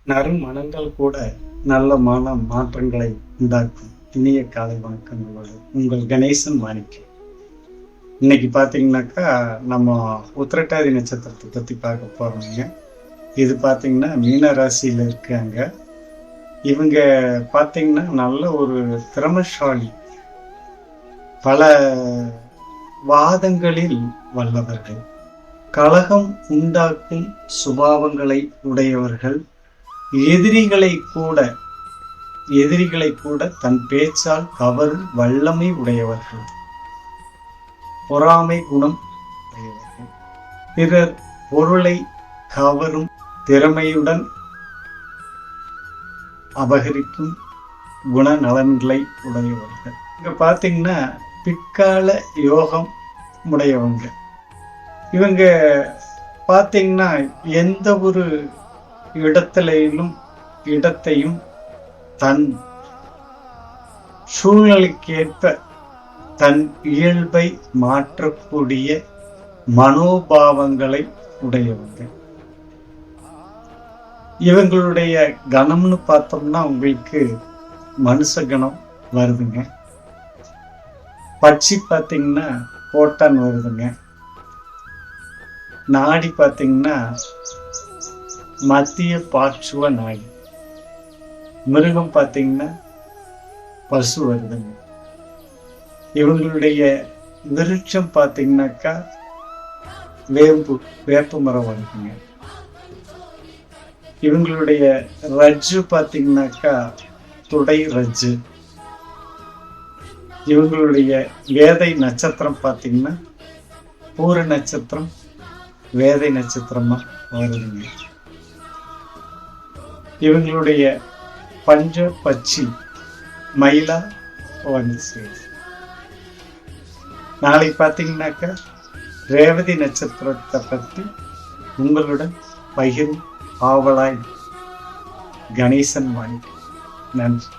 நறுமணங்கள் கூட நல்ல மாற்றங்களை உண்டாக்கும். இனிய காலை வணக்கங்களோடு உங்கள் கணேசன் மாணிக்கம். இன்னைக்கு பார்த்தீங்கன்னாக்கா நம்ம உத்திரட்டாதி நட்சத்திரத்தை பற்றி பார்க்க போறோங்க. இது பார்த்தீங்கன்னா மீன ராசியில் இருக்காங்க. இவங்க பார்த்தீங்கன்னா நல்ல ஒரு திறமசாலி, பல வாதங்களில் வல்லவர்கள், கலகம் உண்டாக்கும் சுபாவங்களை உடையவர்கள், எதிரிகளை கூட தன் பேச்சால் கவரும் வல்லமை உடையவர்கள், பொறாமை குணம் உடையவர்கள், பிறர் பொருளை கவரும் திறமையுடன் அபகரிக்கும் குணநலன்களை உடையவர்கள். இங்க பாத்தீங்கன்னா பிற்கால யோகம் உடையவங்க. இவங்க பாத்தீங்கன்னா எந்த ஒரு இடத்தையும் தன் சூழ்நிலைக்கேற்ப தன் இயல்பை மாற்றக்கூடிய மனோபாவங்களை உடையவங்க. இவங்களுடைய கணம்னு பார்த்தோம்னா உங்களுக்கு மனுஷ கணம் வருதுங்க. பட்சி பார்த்தீங்கன்னா போட்டான் வருதுங்க. நாடி பார்த்தீங்கன்னா மத்திய பார்ச்சுவ நாடி. மிருகம் பார்த்தீங்கன்னா பசு வருதுங்க. இவங்களுடைய விருட்சம் பார்த்தீங்கன்னாக்கா வேப்ப மரம் வருதுங்க. இவங்களுடைய ரஜ்ஜு பார்த்தீங்கன்னாக்கா துடை ரஜ்ஜு. இவங்களுடைய வேதை நட்சத்திரம் பார்த்தீங்கன்னா பூர நட்சத்திரம் வேதை நட்சத்திரமா வருதுங்க. இவங்களுடைய பஞ்ச பட்சி மயிலா வந்து நாளை பார்த்தீங்கன்னாக்கா ரேவதி நட்சத்திரத்தை பற்றி உங்களுடன் பகிரும் ஆவலாய் கணேசன் மாணிக்கம். நன்றி.